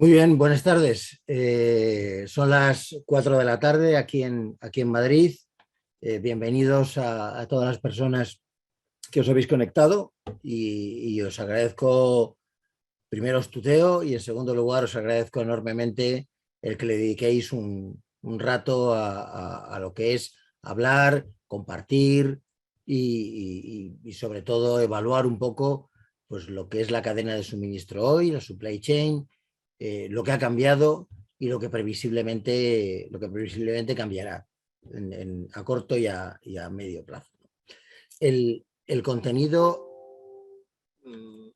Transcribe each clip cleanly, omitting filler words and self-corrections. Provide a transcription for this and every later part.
Muy bien, buenas tardes. Son las 4 de la tarde aquí en Madrid. Bienvenidos a todas las personas que os habéis conectado y os agradezco primero os tuteo y en segundo lugar os agradezco enormemente el que le dediquéis un rato a lo que es hablar, compartir y sobre todo evaluar un poco pues, lo que es la cadena de suministro hoy, la supply chain, lo que ha cambiado y lo que previsiblemente cambiará a corto y a medio plazo. El contenido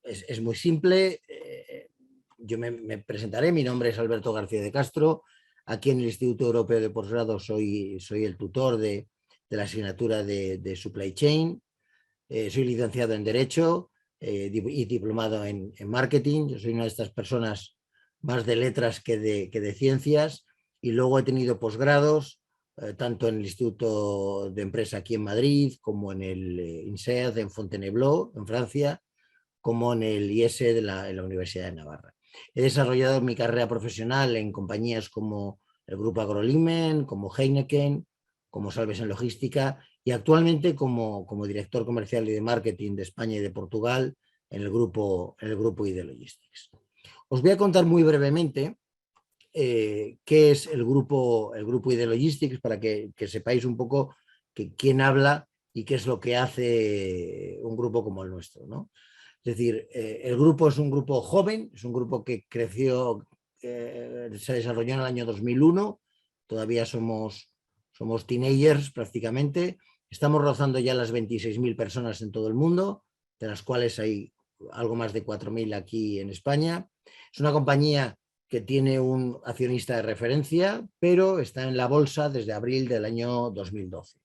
es muy simple. Yo me presentaré. Mi nombre es Alberto García de Castro. Aquí en el Instituto Europeo de Posgrado soy el tutor de la asignatura de Supply Chain. Soy licenciado en Derecho y diplomado en Marketing. Yo soy una de estas personas más de letras que de ciencias, y luego he tenido posgrados tanto en el Instituto de Empresa aquí en Madrid como en el INSEAD en Fontainebleau, en Francia, como en el IES en la Universidad de Navarra. He desarrollado mi carrera profesional en compañías como el Grupo Agrolimen, como Heineken, como Salves en Logística, y actualmente como director comercial y de marketing de España y de Portugal en el grupo ID Logistics. Os voy a contar muy brevemente qué es el grupo ID Logistics para que sepáis un poco quién habla y qué es lo que hace un grupo como el nuestro, ¿no? Es decir, el grupo es un grupo joven, es un grupo que creció, se desarrolló en el año 2001, todavía somos teenagers prácticamente. Estamos rozando ya las 26.000 personas en todo el mundo, de las cuales hay algo más de 4.000 aquí en España. Es una compañía que tiene un accionista de referencia, pero está en la bolsa desde abril del año 2012.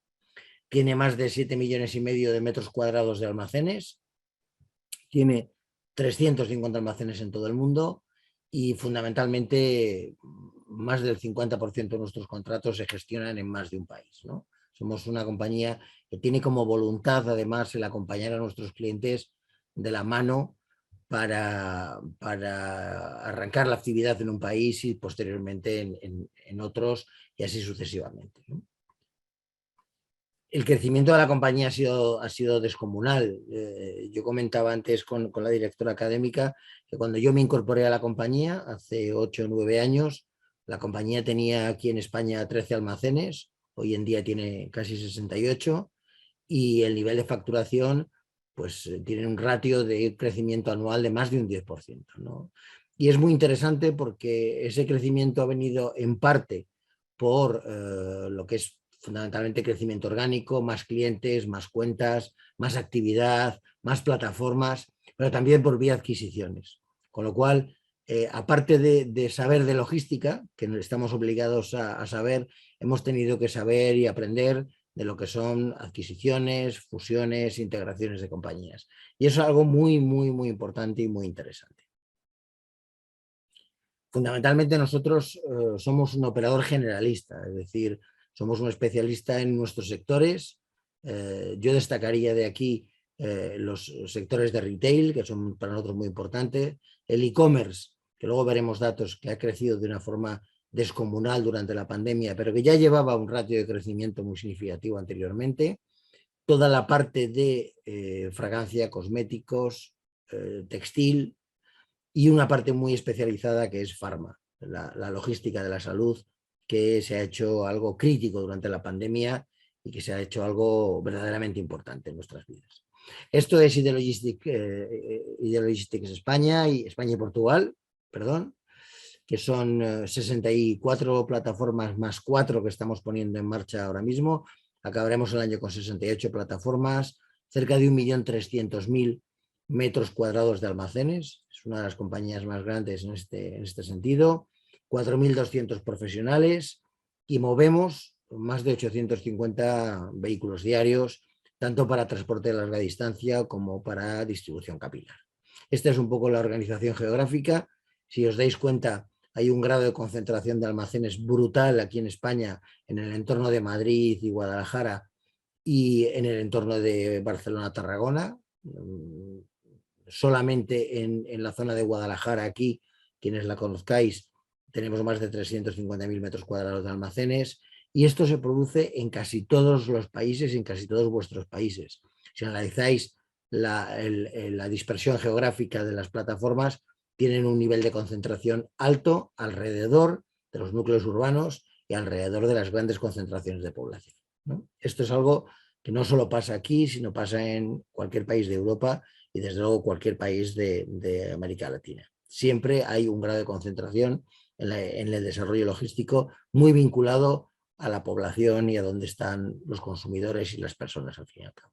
Tiene más de 7,5 millones de metros cuadrados de almacenes, tiene 350 almacenes en todo el mundo y fundamentalmente más del 50% de nuestros contratos se gestionan en más de un país, ¿no? Somos una compañía que tiene como voluntad además el acompañar a nuestros clientes de la mano para arrancar la actividad en un país y posteriormente en otros, y así sucesivamente, ¿no? El crecimiento de la compañía ha sido descomunal. Yo comentaba antes con la directora académica que cuando yo me incorporé a la compañía, hace 8 o 9 años, la compañía tenía aquí en España 13 almacenes, hoy en día tiene casi 68, y el nivel de facturación pues tiene un ratio de crecimiento anual de más de un 10%, ¿no? Y es muy interesante porque ese crecimiento ha venido en parte por lo que es fundamentalmente crecimiento orgánico, más clientes, más cuentas, más actividad, más plataformas, pero también por vía adquisiciones. Con lo cual, aparte de saber de logística, que estamos obligados a saber, hemos tenido que saber y aprender de lo que son adquisiciones, fusiones, integraciones de compañías. Y eso es algo muy, muy, muy importante y muy interesante. Fundamentalmente nosotros somos un operador generalista, es decir, somos un especialista en nuestros sectores. Yo destacaría de aquí los sectores de retail, que son para nosotros muy importantes, el e-commerce, que luego veremos datos que ha crecido de una forma descomunal durante la pandemia, pero que ya llevaba un ratio de crecimiento muy significativo anteriormente. Toda la parte de fragancia, cosméticos, textil, y una parte muy especializada que es farma, la logística de la salud, que se ha hecho algo crítico durante la pandemia y que se ha hecho algo verdaderamente importante en nuestras vidas. Esto es ID Logistics España y Portugal, perdón, que son 64 plataformas más 4 que estamos poniendo en marcha ahora mismo. Acabaremos el año con 68 plataformas, cerca de 1.300.000 metros cuadrados de almacenes. Es una de las compañías más grandes en este sentido. 4.200 profesionales y movemos más de 850 vehículos diarios, tanto para transporte de larga distancia como para distribución capilar. Esta es un poco la organización geográfica. Si os dais cuenta, hay un grado de concentración de almacenes brutal aquí en España, en el entorno de Madrid y Guadalajara y en el entorno de Barcelona-Tarragona. Solamente en la zona de Guadalajara aquí quienes la conozcáis, tenemos más de 350.000 metros cuadrados de almacenes y esto se produce en casi todos los países, en casi todos vuestros países. Si analizáis la dispersión geográfica de las plataformas, tienen un nivel de concentración alto alrededor de los núcleos urbanos y alrededor de las grandes concentraciones de población, ¿no? Esto es algo que no solo pasa aquí, sino pasa en cualquier país de Europa y desde luego cualquier país de América Latina. Siempre hay un grado de concentración en el desarrollo logístico muy vinculado a la población y a dónde están los consumidores y las personas al fin y al cabo.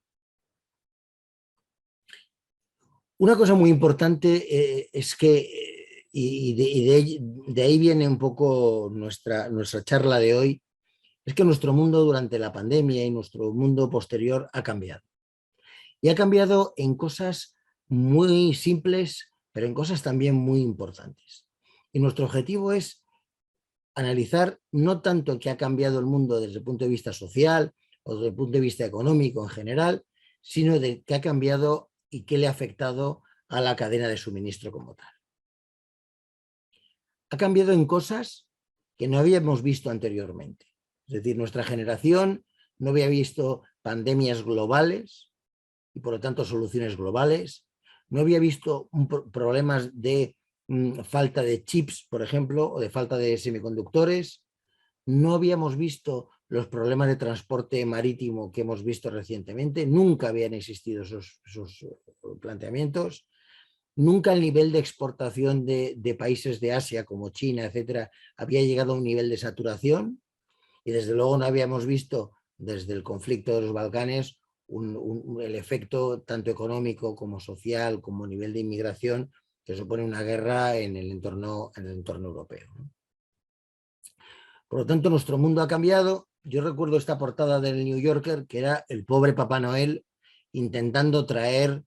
Una cosa muy importante es que, de ahí viene un poco nuestra charla de hoy, es que nuestro mundo durante la pandemia y nuestro mundo posterior ha cambiado. Y ha cambiado en cosas muy simples, pero en cosas también muy importantes. Y nuestro objetivo es analizar no tanto qué ha cambiado el mundo desde el punto de vista social o desde el punto de vista económico en general, sino de qué ha cambiado y qué le ha afectado a la cadena de suministro como tal. Ha cambiado en cosas que no habíamos visto anteriormente. Es decir, nuestra generación no había visto pandemias globales y por lo tanto soluciones globales, no había visto problemas de falta de chips, por ejemplo, o de falta de semiconductores, no habíamos visto los problemas de transporte marítimo que hemos visto recientemente, nunca habían existido esos planteamientos, nunca el nivel de exportación de países de Asia como China, etcétera, había llegado a un nivel de saturación y desde luego no habíamos visto desde el conflicto de los Balcanes el efecto tanto económico como social como a nivel de inmigración que supone una guerra en el entorno europeo, ¿no? Por lo tanto, nuestro mundo ha cambiado. Yo recuerdo esta portada del New Yorker, que era el pobre Papá Noel intentando traer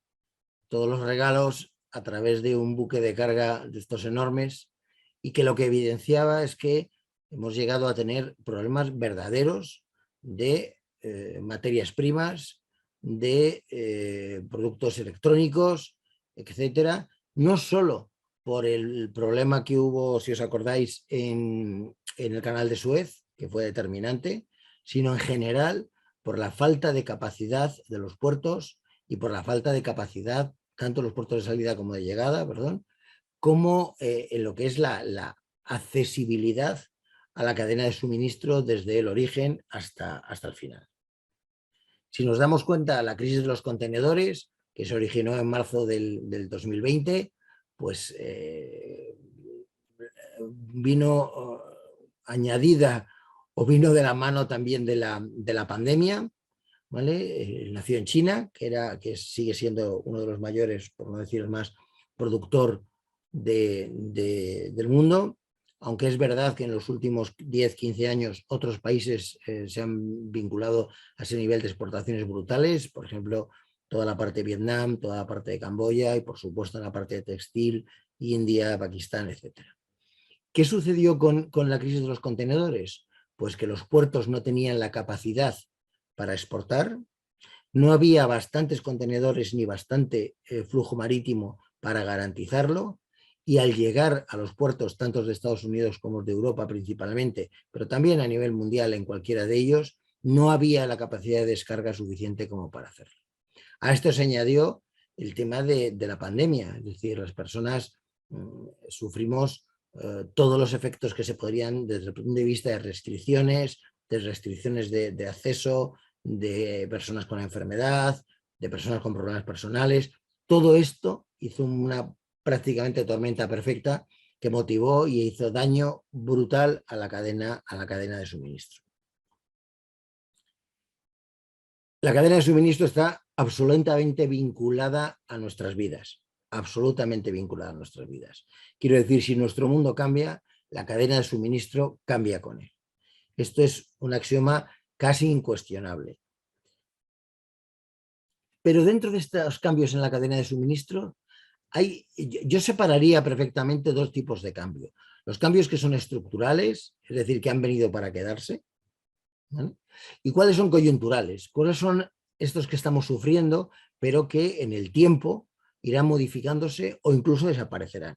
todos los regalos a través de un buque de carga de estos enormes y que lo que evidenciaba es que hemos llegado a tener problemas verdaderos de materias primas, de productos electrónicos, etcétera, no solo por el problema que hubo, si os acordáis, en el canal de Suez, que fue determinante, sino en general por la falta de capacidad de los puertos y por la falta de capacidad, tanto los puertos de salida como de llegada, perdón, como en lo que es la accesibilidad a la cadena de suministro desde el origen hasta el final. Si nos damos cuenta, la crisis de los contenedores, que se originó en marzo del 2020, pues vino añadida o vino de la mano también de la pandemia, ¿vale? Nació en China, que sigue siendo uno de los mayores, por no decir el más, productor del mundo, aunque es verdad que en los últimos 10-15 años otros países se han vinculado a ese nivel de exportaciones brutales, por ejemplo, toda la parte de Vietnam, toda la parte de Camboya y por supuesto la parte de textil, India, Pakistán, etc. ¿Qué sucedió con la crisis de los contenedores? Pues que los puertos no tenían la capacidad para exportar, no había bastantes contenedores ni bastante flujo marítimo para garantizarlo y al llegar a los puertos, tanto de Estados Unidos como de Europa principalmente, pero también a nivel mundial en cualquiera de ellos, no había la capacidad de descarga suficiente como para hacerlo. A esto se añadió el tema de la pandemia, es decir, las personas sufrimos todos los efectos que se podrían desde el punto de vista de restricciones de acceso, de personas con enfermedad, de personas con problemas personales. Todo esto hizo una prácticamente tormenta perfecta que motivó y hizo daño brutal a la cadena de suministro. La cadena de suministro está absolutamente vinculada a nuestras vidas, absolutamente vinculada a nuestras vidas. Quiero decir, si nuestro mundo cambia, la cadena de suministro cambia con él. Esto es un axioma casi incuestionable. Pero dentro de estos cambios en la cadena de suministro, yo separaría perfectamente dos tipos de cambio. Los cambios que son estructurales, es decir, que han venido para quedarse, ¿vale? Y cuáles son coyunturales, cuáles son estos que estamos sufriendo, pero que en el tiempo irán modificándose o incluso desaparecerán.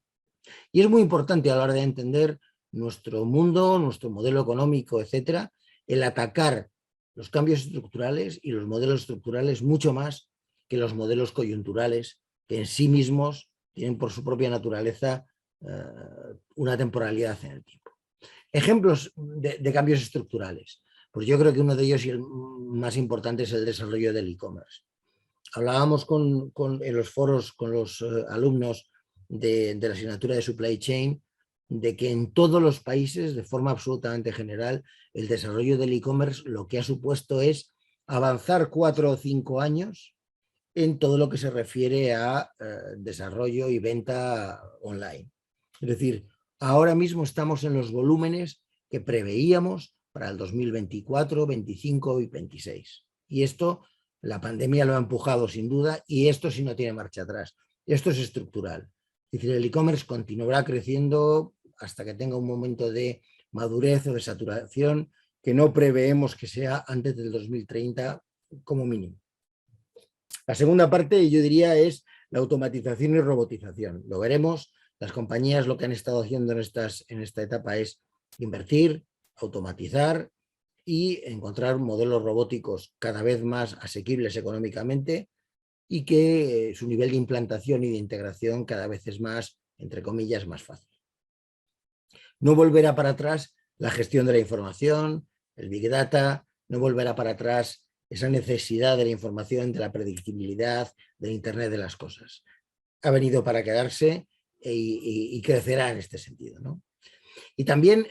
Y es muy importante a la hora de entender nuestro mundo, nuestro modelo económico, etcétera, el atacar los cambios estructurales y los modelos estructurales mucho más que los modelos coyunturales, que en sí mismos tienen por su propia naturaleza una temporalidad en el tiempo. Ejemplos de cambios estructurales. Pues yo creo que uno de ellos y el más importante es el desarrollo del e-commerce. Hablábamos en los foros con los alumnos de la asignatura de Supply Chain de que en todos los países, de forma absolutamente general, el desarrollo del e-commerce lo que ha supuesto es avanzar 4 o 5 años en todo lo que se refiere a desarrollo y venta online. Es decir, ahora mismo estamos en los volúmenes que preveíamos para el 2024, 25 y 26. Y esto, la pandemia lo ha empujado sin duda, y esto sí no tiene marcha atrás. Esto es estructural. Es decir, el e-commerce continuará creciendo hasta que tenga un momento de madurez o de saturación que no preveemos que sea antes del 2030 como mínimo. La segunda parte, yo diría, es la automatización y robotización. Lo veremos. Las compañías lo que han estado haciendo en esta etapa es invertir, automatizar y encontrar modelos robóticos cada vez más asequibles económicamente y que su nivel de implantación y de integración cada vez es más, entre comillas, más fácil. No volverá para atrás la gestión de la información, el Big Data, no volverá para atrás esa necesidad de la información, de la predictibilidad, del Internet de las cosas. Ha venido para quedarse y crecerá en este sentido, ¿no? Y también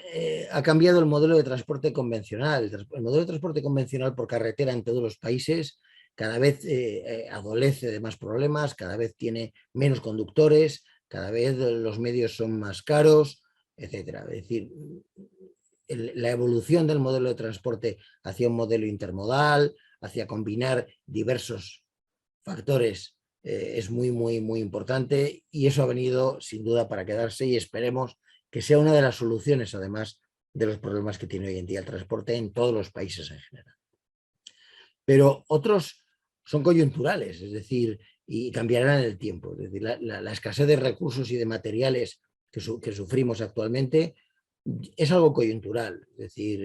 ha cambiado el modelo de transporte convencional. El modelo de transporte convencional por carretera en todos los países cada vez adolece de más problemas, cada vez tiene menos conductores, cada vez los medios son más caros, etcétera. Es decir, la evolución del modelo de transporte hacia un modelo intermodal, hacia combinar diversos factores, es muy importante, y eso ha venido sin duda para quedarse, y esperemos que sea una de las soluciones, además, de los problemas que tiene hoy en día el transporte en todos los países en general. Pero otros son coyunturales, es decir, y cambiarán en el tiempo. Es decir, la escasez de recursos y de materiales que sufrimos actualmente es algo coyuntural. Es decir,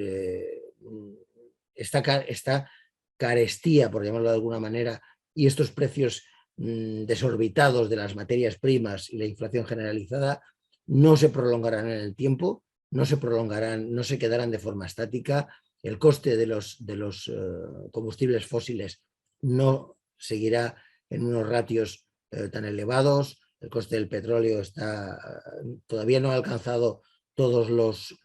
esta carestía, por llamarlo de alguna manera, y estos precios desorbitados de las materias primas y la inflación generalizada no se prolongarán en el tiempo, no se prolongarán, no se quedarán de forma estática. El coste de los combustibles fósiles no seguirá en unos ratios tan elevados. El coste del petróleo todavía no ha alcanzado todos los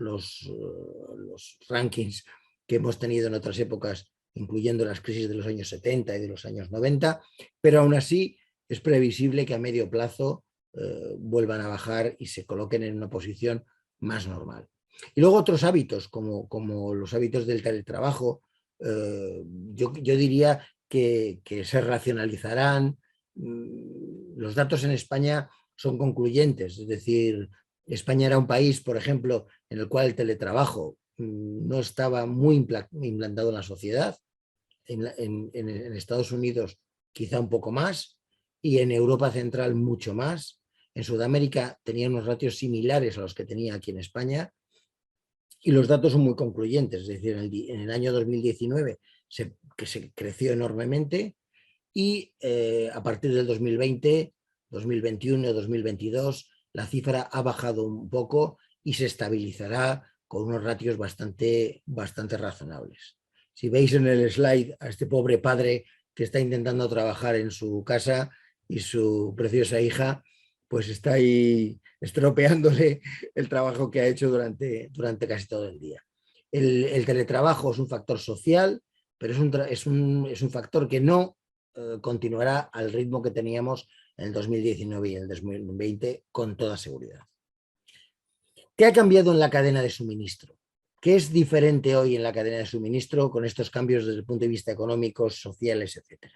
rankings que hemos tenido en otras épocas, incluyendo las crisis de los años 70 y de los años 90, pero aún así es previsible que a medio plazo vuelvan a bajar y se coloquen en una posición más normal. Y luego otros hábitos, como los hábitos del teletrabajo, yo diría que se racionalizarán. Los datos en España son concluyentes, es decir, España era un país, por ejemplo, en el cual el teletrabajo no estaba muy implantado en la sociedad. En Estados Unidos quizá un poco más, y en Europa Central mucho más. En Sudamérica tenía unos ratios similares a los que tenía aquí en España, y los datos son muy concluyentes. Es decir, en el año 2019 se creció enormemente, y a partir del 2020, 2021, 2022, la cifra ha bajado un poco y se estabilizará con unos ratios bastante razonables. Si veis en el slide a este pobre padre que está intentando trabajar en su casa y su preciosa hija, pues está ahí estropeándole el trabajo que ha hecho durante casi todo el día. El teletrabajo es un factor social, pero es un factor que no continuará al ritmo que teníamos en el 2019 y en el 2020 con toda seguridad. ¿Qué ha cambiado en la cadena de suministro? ¿Qué es diferente hoy en la cadena de suministro con estos cambios desde el punto de vista económico, sociales, etcétera?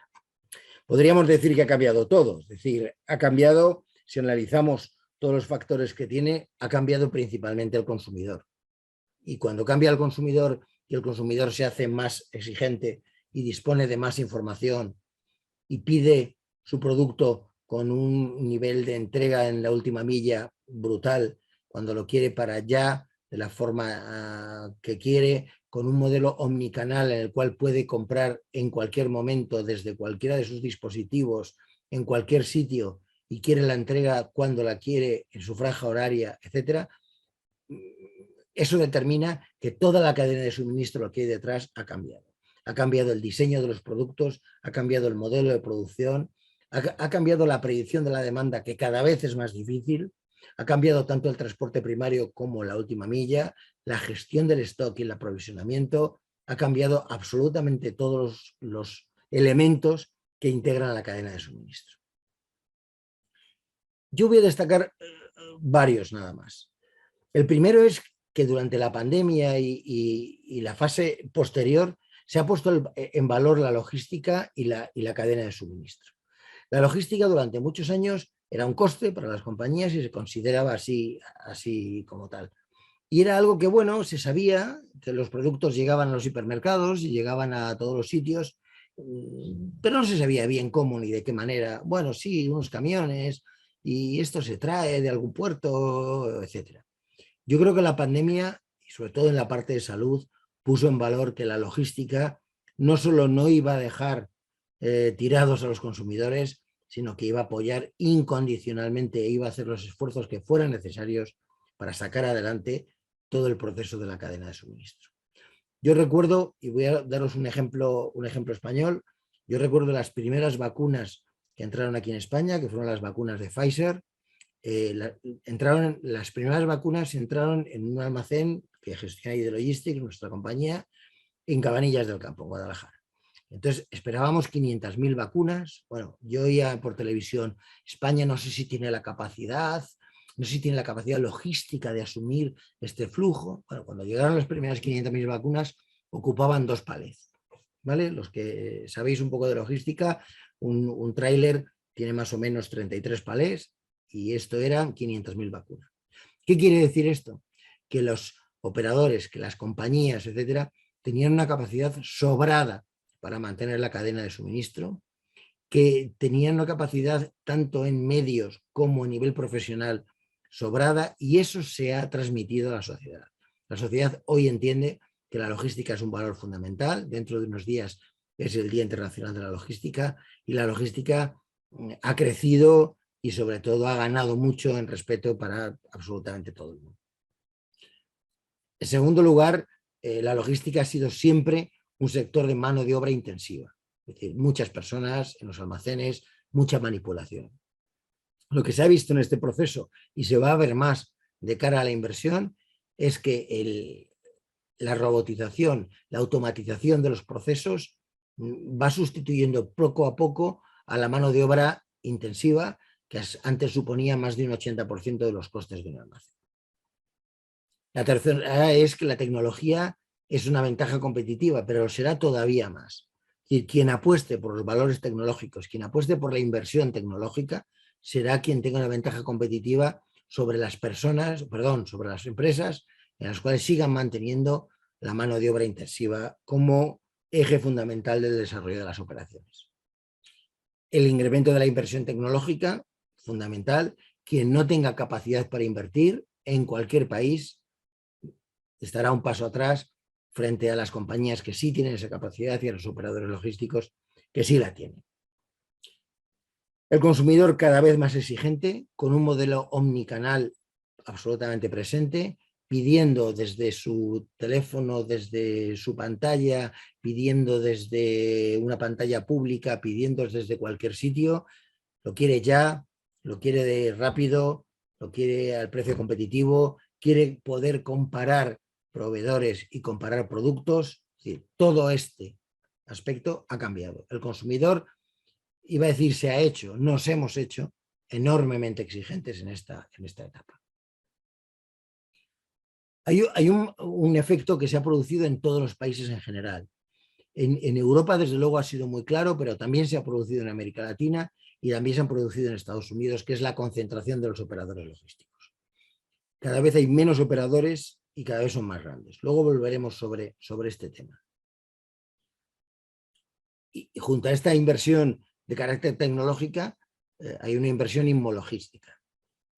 Podríamos decir que ha cambiado todo, es decir, ha cambiado, si analizamos todos los factores que tiene, ha cambiado principalmente el consumidor. Y cuando cambia el consumidor y el consumidor se hace más exigente y dispone de más información y pide su producto con un nivel de entrega en la última milla brutal, cuando lo quiere para allá, de la forma que quiere, con un modelo omnicanal en el cual puede comprar en cualquier momento, desde cualquiera de sus dispositivos, en cualquier sitio, y quiere la entrega cuando la quiere, en su franja horaria, etcétera. Eso determina que toda la cadena de suministro, lo que hay detrás, ha cambiado. Ha cambiado el diseño de los productos, ha cambiado el modelo de producción, ha cambiado la predicción de la demanda, que cada vez es más difícil, ha cambiado tanto el transporte primario como la última milla, la gestión del stock y el aprovisionamiento, ha cambiado absolutamente todos los elementos que integran la cadena de suministro. Yo voy a destacar varios nada más. El primero es que durante la pandemia y la fase posterior se ha puesto en valor la logística y la cadena de suministro. La logística durante muchos años era un coste para las compañías y se consideraba así como tal. Y era algo que, bueno, se sabía que los productos llegaban a los hipermercados y llegaban a todos los sitios, pero no se sabía bien cómo ni de qué manera. Bueno, sí, unos camiones y esto se trae de algún puerto, etcétera. Yo creo que la pandemia, y sobre todo en la parte de salud, puso en valor que la logística no solo no iba a dejar tirados a los consumidores, sino que iba a apoyar incondicionalmente e iba a hacer los esfuerzos que fueran necesarios para sacar adelante todo el proceso de la cadena de suministro. Yo recuerdo, y voy a daros un ejemplo español, yo recuerdo las primeras vacunas que entraron aquí en España, que fueron las vacunas de Pfizer. Las primeras vacunas entraron en un almacén que gestiona Ideologistics, nuestra compañía, en Cabanillas del Campo, en Guadalajara. Entonces esperábamos 500.000 vacunas. Bueno, yo oía por televisión, España no sé si tiene la capacidad, no sé si tiene la capacidad logística de asumir este flujo. Bueno, cuando llegaron las primeras 500.000 vacunas, ocupaban 2 palets, ¿vale? Los que sabéis un poco de logística, un tráiler tiene más o menos 33 palets y esto eran 500.000 vacunas. ¿Qué quiere decir esto? Que los operadores, que las compañías, etcétera, tenían una capacidad sobrada para mantener la cadena de suministro, que tenían una capacidad tanto en medios como a nivel profesional sobrada, y eso se ha transmitido a la sociedad. La sociedad hoy entiende que la logística es un valor fundamental. Dentro de unos días es el Día Internacional de la Logística y la logística ha crecido y sobre todo ha ganado mucho en respeto para absolutamente todo el mundo. En segundo lugar, la logística ha sido siempre un sector de mano de obra intensiva, es decir, muchas personas en los almacenes, mucha manipulación. Lo que se ha visto en este proceso y se va a ver más de cara a la inversión es que la robotización, la automatización de los procesos va sustituyendo poco a poco a la mano de obra intensiva, que antes suponía más de un 80% de los costes de un almacén. La tercera es que la tecnología es una ventaja competitiva, pero lo será todavía más. Es decir, quien apueste por los valores tecnológicos, quien apueste por la inversión tecnológica, será quien tenga una ventaja competitiva sobre las personas, perdón, sobre las empresas en las cuales sigan manteniendo la mano de obra intensiva como eje fundamental del desarrollo de las operaciones. El incremento de la inversión tecnológica, fundamental. Quien no tenga capacidad para invertir en cualquier país estará un paso atrás frente a las compañías que sí tienen esa capacidad y a los operadores logísticos que sí la tienen. El consumidor cada vez más exigente, con un modelo omnicanal absolutamente presente, pidiendo desde su teléfono, desde su pantalla, pidiendo desde una pantalla pública, pidiendo desde cualquier sitio, lo quiere ya, lo quiere rápido, lo quiere al precio competitivo, quiere poder comparar proveedores y comparar productos. Es decir, todo este aspecto ha cambiado. El consumidor, iba a decir, se ha hecho, nos hemos hecho enormemente exigentes en esta etapa. Hay un efecto que se ha producido en todos los países en general. En Europa, desde luego, ha sido muy claro, pero también se ha producido en América Latina y también se han producido en Estados Unidos, que es la concentración de los operadores logísticos. Cada vez hay menos operadores y cada vez son más grandes. Luego volveremos sobre este tema. Y junto a esta inversión de carácter tecnológica, hay una inversión inmologística.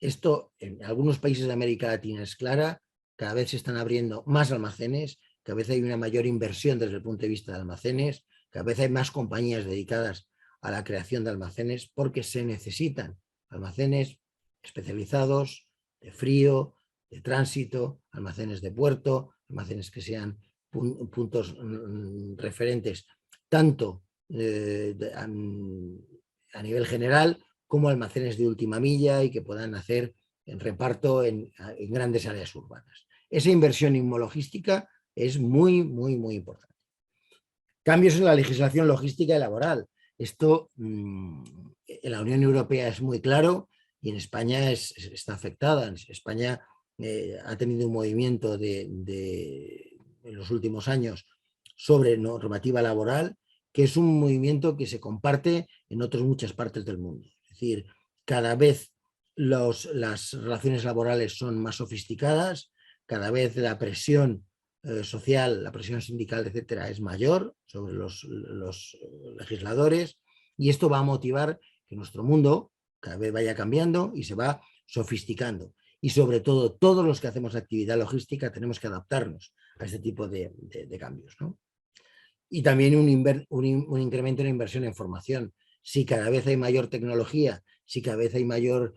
Esto en algunos países de América Latina es clara, cada vez se están abriendo más almacenes, cada vez hay una mayor inversión desde el punto de vista de almacenes, cada vez hay más compañías dedicadas a la creación de almacenes porque se necesitan almacenes especializados, de frío, de tránsito, almacenes de puerto, almacenes que sean puntos referentes tanto a nivel general como almacenes de última milla y que puedan hacer en reparto en grandes áreas urbanas. Esa inversión inmologística es muy importante. Cambios en la legislación logística y laboral. Esto en la Unión Europea es muy claro y en España está afectada. En España ha tenido un movimiento en los últimos años sobre normativa laboral, que es un movimiento que se comparte en otras muchas partes del mundo. Es decir, cada vez las relaciones laborales son más sofisticadas, cada vez la presión social, la presión sindical, etcétera, es mayor sobre los legisladores, y esto va a motivar que nuestro mundo cada vez vaya cambiando y se va sofisticando. Y sobre todo, todos los que hacemos actividad logística tenemos que adaptarnos a este tipo de cambios, ¿no? Y también un incremento en la inversión en formación. Si cada vez hay mayor tecnología, si cada vez hay mayor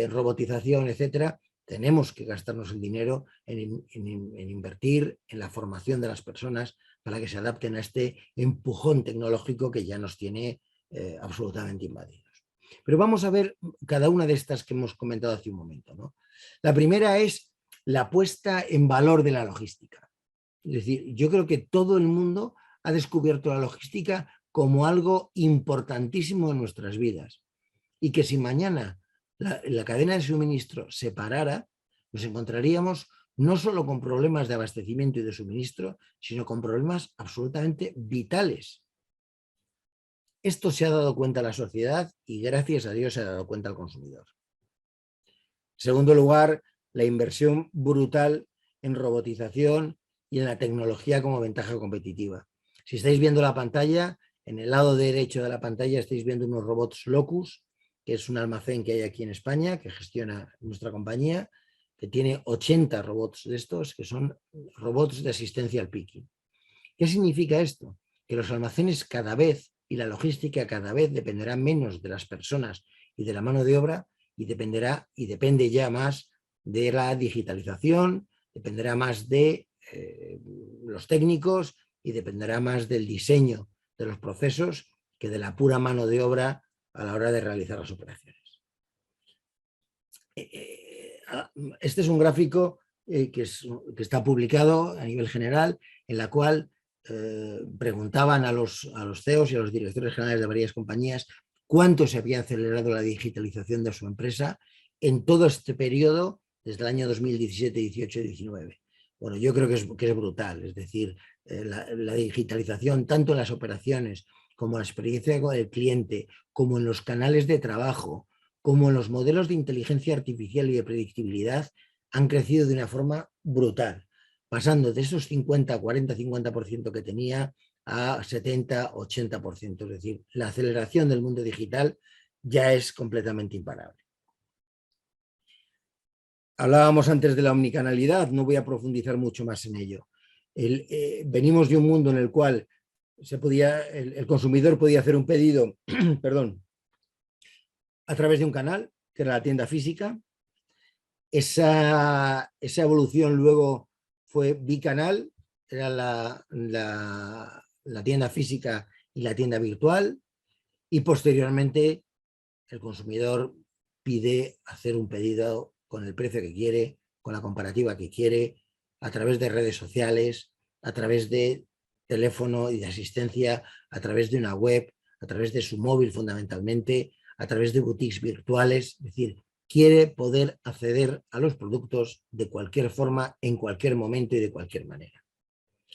robotización, etcétera, tenemos que gastarnos el dinero en invertir en la formación de las personas para que se adapten a este empujón tecnológico que ya nos tiene absolutamente invadidos. Pero vamos a ver cada una de estas que hemos comentado hace un momento, ¿no? La primera es la puesta en valor de la logística. Es decir, yo creo que todo el mundo ha descubierto la logística como algo importantísimo en nuestras vidas y que si mañana la cadena de suministro se parara, nos encontraríamos no solo con problemas de abastecimiento y de suministro, sino con problemas absolutamente vitales. Esto se ha dado cuenta la sociedad y gracias a Dios se ha dado cuenta el consumidor. En segundo lugar, la inversión brutal en robotización y en la tecnología como ventaja competitiva. Si estáis viendo la pantalla, en el lado derecho de la pantalla estáis viendo unos robots Locus, que es un almacén que hay aquí en España, que gestiona nuestra compañía, que tiene 80 robots de estos, que son robots de asistencia al picking. ¿Qué significa esto? Que los almacenes cada vez y la logística cada vez dependerá menos de las personas y de la mano de obra y depende ya más de la digitalización, dependerá más de los técnicos y dependerá más del diseño de los procesos que de la pura mano de obra a la hora de realizar las operaciones. Este es un gráfico que está publicado a nivel general, en la cual preguntaban a los CEOs y a los directores generales de varias compañías cuánto se había acelerado la digitalización de su empresa en todo este periodo, desde el año 2017, 18 y 19. Bueno, yo creo que es brutal, es decir, la digitalización tanto en las operaciones como en la experiencia con el cliente, como en los canales de trabajo, como en los modelos de inteligencia artificial y de predictibilidad, han crecido de una forma brutal, pasando de esos 50, 40, 50% que tenía a 70, 80%. Es decir, la aceleración del mundo digital ya es completamente imparable. Hablábamos antes de la omnicanalidad, no voy a profundizar mucho más en ello. Venimos de un mundo en el cual el consumidor podía hacer un pedido perdón, a través de un canal, que era la tienda física. Esa evolución luego fue bicanal, era la tienda física y la tienda virtual, y posteriormente el consumidor pide hacer un pedido con el precio que quiere, con la comparativa que quiere, a través de redes sociales, a través de teléfono y de asistencia, a través de una web, a través de su móvil fundamentalmente, a través de boutiques virtuales. Es decir, quiere poder acceder a los productos de cualquier forma, en cualquier momento y de cualquier manera.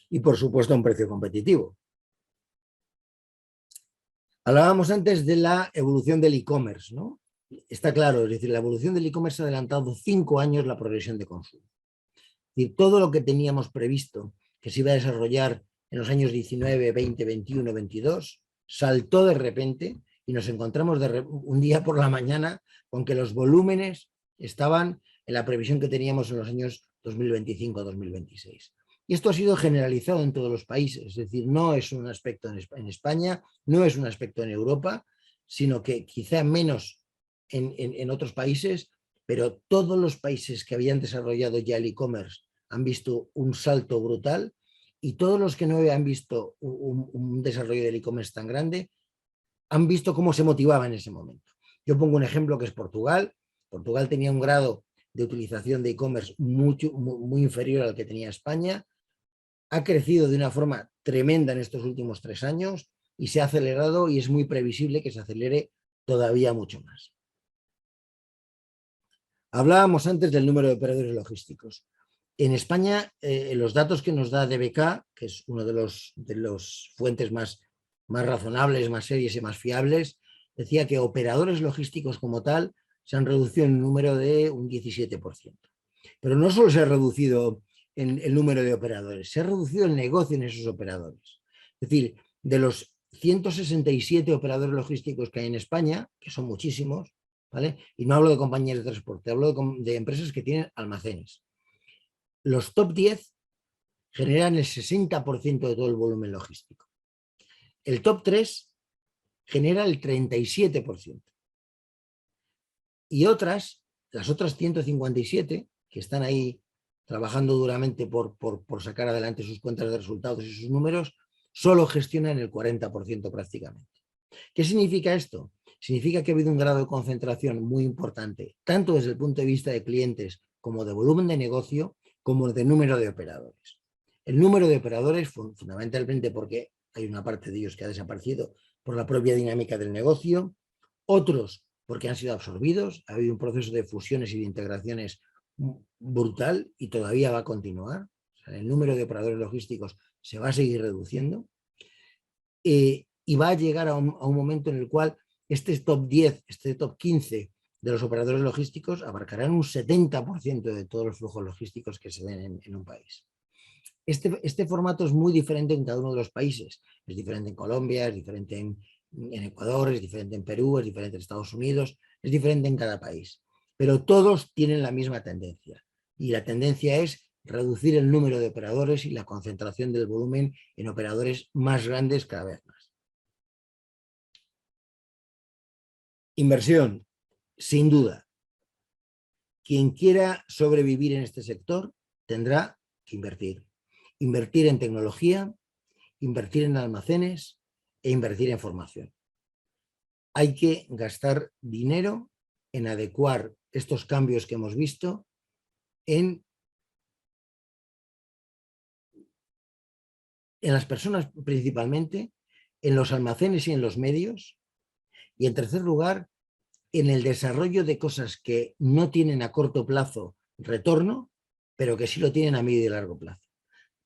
Y por supuesto a un precio competitivo. Hablábamos antes de la evolución del e-commerce, ¿no? Está claro, es decir, la evolución del e-commerce ha adelantado 5 años la progresión de consumo. Es decir, todo lo que teníamos previsto que se iba a desarrollar en los años 19, 20, 21, 22, saltó de repente y nos encontramos un día por la mañana con que los volúmenes estaban en la previsión que teníamos en los años 2025-2026. Y esto ha sido generalizado en todos los países, es decir, no es un aspecto en España, no es un aspecto en Europa, sino que quizá menos en otros países, pero todos los países que habían desarrollado ya el e-commerce han visto un salto brutal, y todos los que no han visto un desarrollo del e-commerce tan grande han visto cómo se motivaba en ese momento. Yo pongo un ejemplo que es Portugal. Portugal tenía un grado de utilización de e-commerce muy inferior al que tenía España. Ha crecido de una forma tremenda en estos últimos 3 años y se ha acelerado, y es muy previsible que se acelere todavía mucho más. Hablábamos antes del número de operadores logísticos. En España, los datos que nos da DBK, que es uno de los fuentes más razonables, más serias y más fiables, decía que operadores logísticos como tal se han reducido en número de un 17%. Pero no solo se ha reducido en el número de operadores, se ha reducido el negocio en esos operadores. Es decir, de los 167 operadores logísticos que hay en España, que son muchísimos, ¿vale? Y no hablo de compañías de transporte, hablo de empresas que tienen almacenes. Los top 10 generan el 60% de todo el volumen logístico. El top 3 genera el 37%. Y las otras 157, que están ahí trabajando duramente por sacar adelante sus cuentas de resultados y sus números, solo gestionan el 40% prácticamente. ¿Qué significa esto? Significa que ha habido un grado de concentración muy importante, tanto desde el punto de vista de clientes como de volumen de negocio, como de número de operadores. El número de operadores, fundamentalmente porque hay una parte de ellos que ha desaparecido por la propia dinámica del negocio, otros porque han sido absorbidos, ha habido un proceso de fusiones y de integraciones brutal y todavía va a continuar. O sea, el número de operadores logísticos se va a seguir reduciendo, y va a llegar a un momento en el cual este top 10, este top 15 de los operadores logísticos abarcarán un 70% de todos los flujos logísticos que se den en un país. Este formato es muy diferente en cada uno de los países. Es diferente en Colombia, es diferente en Ecuador, es diferente en Perú, es diferente en Estados Unidos, es diferente en cada país. Pero todos tienen la misma tendencia. Y la tendencia es reducir el número de operadores y la concentración del volumen en operadores más grandes cada vez más. Inversión, sin duda. Quien quiera sobrevivir en este sector tendrá que invertir. Invertir en tecnología, invertir en almacenes e invertir en formación. Hay que gastar dinero en adecuar estos cambios que hemos visto en las personas principalmente, en los almacenes y en los medios, y en tercer lugar, en el desarrollo de cosas que no tienen a corto plazo retorno, pero que sí lo tienen a medio y largo plazo.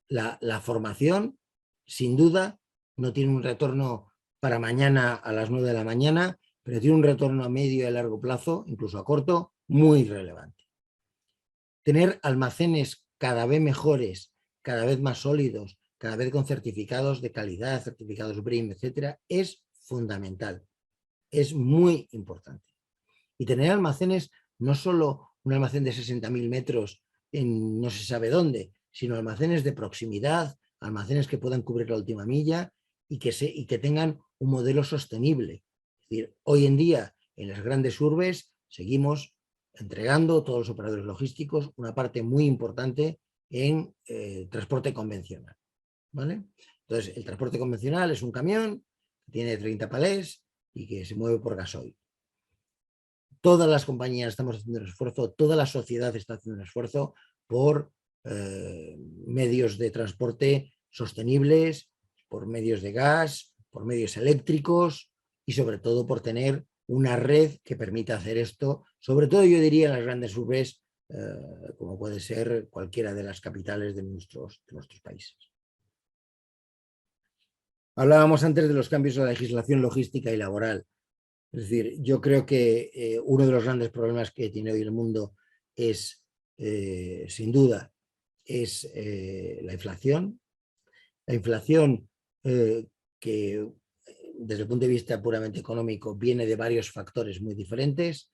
La formación, sin duda, no tiene un retorno para mañana a las 9 de la mañana, pero tiene un retorno a medio y a largo plazo, incluso a corto, muy relevante. Tener almacenes cada vez mejores, cada vez más sólidos, cada vez con certificados de calidad, certificados BREEAM, etcétera, es fundamental, es muy importante. Y tener almacenes, no solo un almacén de 60.000 metros en no se sabe dónde, sino almacenes de proximidad, almacenes que puedan cubrir la última milla y que tengan un modelo sostenible. Es decir, hoy en día en las grandes urbes seguimos entregando todos los operadores logísticos una parte muy importante en transporte convencional, ¿vale? Entonces, el transporte convencional es un camión que tiene 30 palés y que se mueve por gasoil. Todas las compañías estamos haciendo un esfuerzo, toda la sociedad está haciendo un esfuerzo por medios de transporte sostenibles, por medios de gas, por medios eléctricos y sobre todo por tener una red que permita hacer esto, sobre todo yo diría en las grandes urbes, como puede ser cualquiera de las capitales de nuestros países. Hablábamos antes de los cambios en la legislación logística y laboral. Es decir, yo creo que uno de los grandes problemas que tiene hoy el mundo es, sin duda, es la inflación. La inflación que desde el punto de vista puramente económico, viene de varios factores muy diferentes.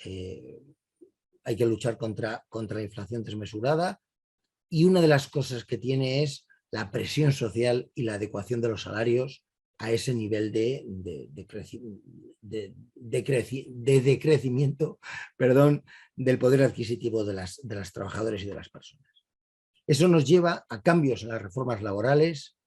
Hay que luchar contra la inflación desmesurada, y una de las cosas que tiene es la presión social y la adecuación de los salarios a ese nivel de decrecimiento, perdón, del poder adquisitivo de las trabajadoras y de las personas. Eso nos lleva a cambios en las reformas laborales,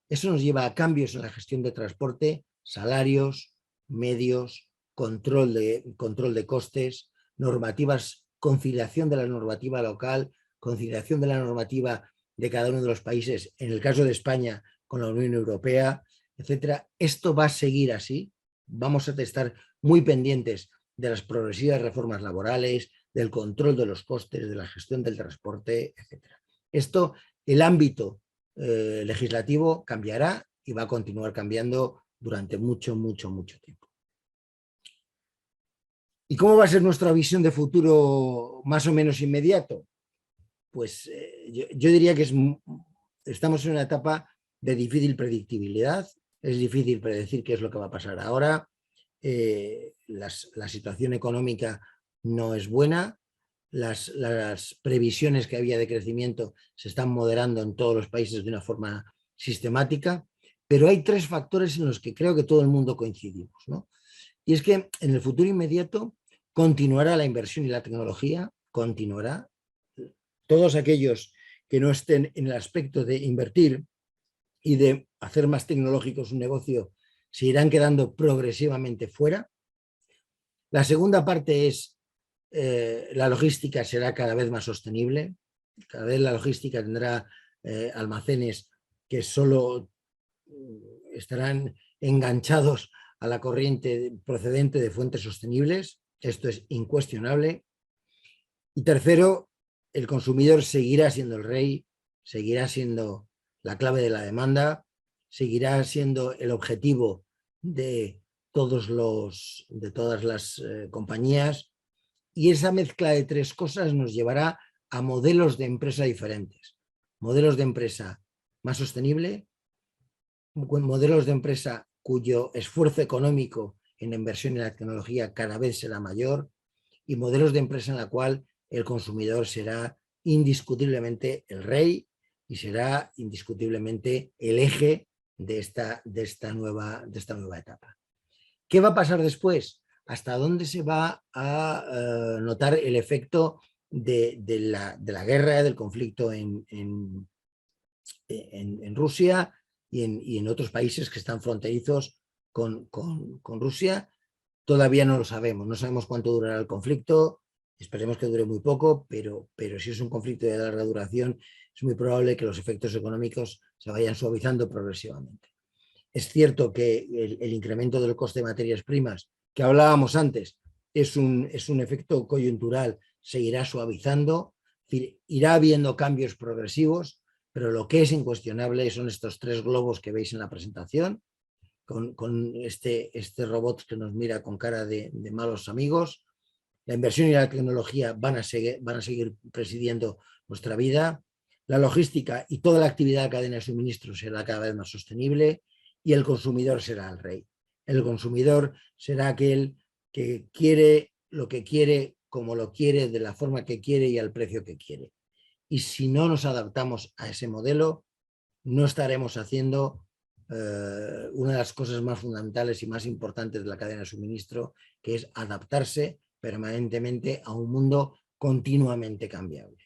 eso nos lleva a cambios en la gestión de transporte, salarios, medios, control de costes, normativas, conciliación de la normativa local, conciliación de la normativa de cada uno de los países, en el caso de España con la Unión Europea, etcétera. Esto va a seguir así. Vamos a estar muy pendientes de las progresivas reformas laborales, del control de los costes, de la gestión del transporte, etcétera. Esto, el ámbito legislativo cambiará y va a continuar cambiando durante mucho tiempo. ¿Y cómo va a ser nuestra visión de futuro más o menos inmediato? Pues yo diría que estamos en una etapa de difícil predictibilidad. Es difícil predecir qué es lo que va a pasar ahora. La situación económica no es buena. Las previsiones que había de crecimiento se están moderando en todos los países de una forma sistemática, pero hay tres factores en los que creo que todo el mundo coincidimos, ¿no? Y es que en el futuro inmediato continuará la inversión y la tecnología, continuará. Todos aquellos que no estén en el aspecto de invertir y de hacer más tecnológico su negocio se irán quedando progresivamente fuera. La segunda parte es la logística será cada vez más sostenible. Cada vez la logística tendrá almacenes que solo estarán enganchados a la corriente procedente de fuentes sostenibles. Esto es incuestionable. Y tercero, el consumidor seguirá siendo el rey, seguirá siendo la clave de la demanda, seguirá siendo el objetivo de todas las compañías, y esa mezcla de tres cosas nos llevará a modelos de empresa diferentes. Modelos de empresa más sostenible, modelos de empresa cuyo esfuerzo económico en la inversión en la tecnología cada vez será mayor, y modelos de empresa en la cual el consumidor será indiscutiblemente el rey y será indiscutiblemente el eje de esta nueva etapa. ¿Qué va a pasar después? ¿Hasta dónde se va a notar el efecto de la guerra, del conflicto en Rusia y en otros países que están fronterizos con Rusia? Todavía no lo sabemos, no sabemos cuánto durará el conflicto, esperemos que dure muy poco, pero si es un conflicto de larga duración, es muy probable que los efectos económicos se vayan suavizando progresivamente. Es cierto que el incremento del coste de materias primas, que hablábamos antes, es un efecto coyuntural, se irá suavizando, irá habiendo cambios progresivos, pero lo que es incuestionable son estos tres globos que veis en la presentación, con este robot que nos mira con cara de malos amigos. La inversión y la tecnología van a seguir presidiendo nuestra vida. La logística y toda la actividad de cadena de suministro será cada vez más sostenible, y el consumidor será el rey. El consumidor será aquel que quiere lo que quiere, como lo quiere, de la forma que quiere y al precio que quiere. Y si no nos adaptamos a ese modelo, no estaremos haciendo una de las cosas más fundamentales y más importantes de la cadena de suministro, que es adaptarse permanentemente a un mundo continuamente cambiable.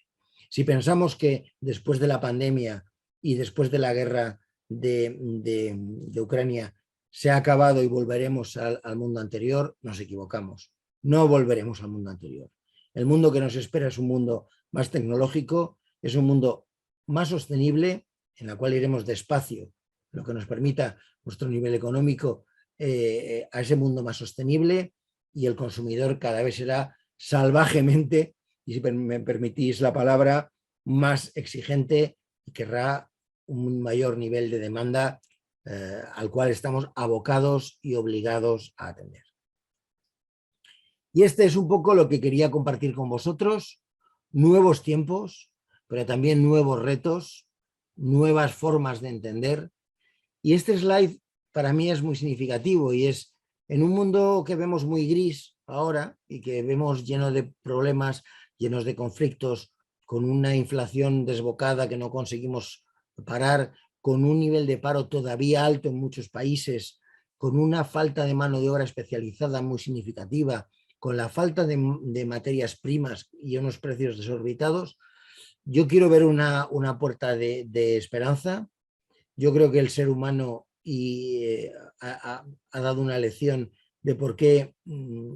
Si pensamos que después de la pandemia y después de la guerra de Ucrania se ha acabado y volveremos al mundo anterior, nos equivocamos. No volveremos al mundo anterior. El mundo que nos espera es un mundo más tecnológico, es un mundo más sostenible, en la cual iremos despacio, lo que nos permita nuestro nivel económico a ese mundo más sostenible, y el consumidor cada vez será salvajemente, y si me permitís la palabra, más exigente, y querrá un mayor nivel de demanda al cual estamos abocados y obligados a atender. Y este es un poco lo que quería compartir con vosotros: nuevos tiempos, pero también nuevos retos, nuevas formas de entender. Y este slide para mí es muy significativo y es en un mundo que vemos muy gris ahora y que vemos lleno de problemas, llenos de conflictos, con una inflación desbocada que no conseguimos parar, con un nivel de paro todavía alto en muchos países, con una falta de mano de obra especializada muy significativa, con la falta de materias primas y unos precios desorbitados, yo quiero ver una puerta de esperanza. Yo creo que el ser humano ha dado una lección de por qué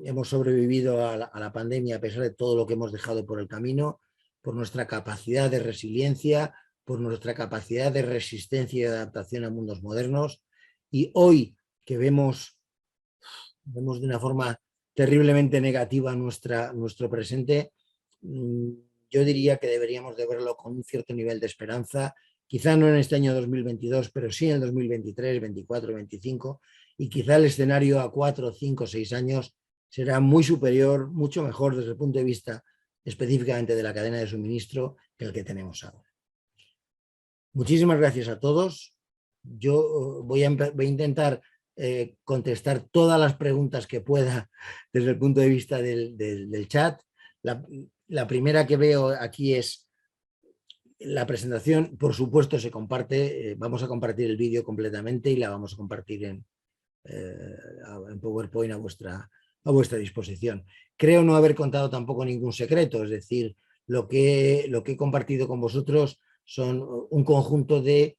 hemos sobrevivido a la pandemia a pesar de todo lo que hemos dejado por el camino, por nuestra capacidad de resiliencia, por nuestra capacidad de resistencia y de adaptación a mundos modernos. Y hoy que vemos de una forma terriblemente negativa nuestro presente, yo diría que deberíamos de verlo con un cierto nivel de esperanza, quizá no en este año 2022, pero sí en el 2023, 24, 25, y quizá el escenario a 4, 5, 6 años será muy superior, mucho mejor desde el punto de vista específicamente de la cadena de suministro que el que tenemos ahora. Muchísimas gracias a todos. Yo voy a intentar contestar todas las preguntas que pueda desde el punto de vista del chat. La primera que veo aquí es la presentación. Por supuesto se comparte, vamos a compartir el vídeo completamente y la vamos a compartir en PowerPoint a vuestra disposición. Creo no haber contado tampoco ningún secreto, es decir, lo que he compartido con vosotros son un conjunto que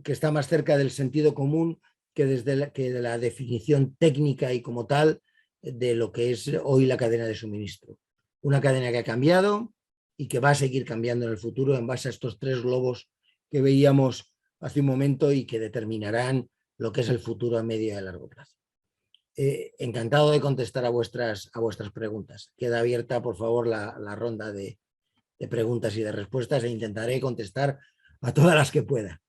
está más cerca del sentido común que de la definición técnica y como tal de lo que es hoy la cadena de suministro. Una cadena que ha cambiado y que va a seguir cambiando en el futuro en base a estos 3 globos que veíamos hace un momento y que determinarán lo que es el futuro a medio y a largo plazo. Encantado de contestar a vuestras preguntas. Queda abierta, por favor, la ronda de preguntas y de respuestas e intentaré contestar a todas las que pueda.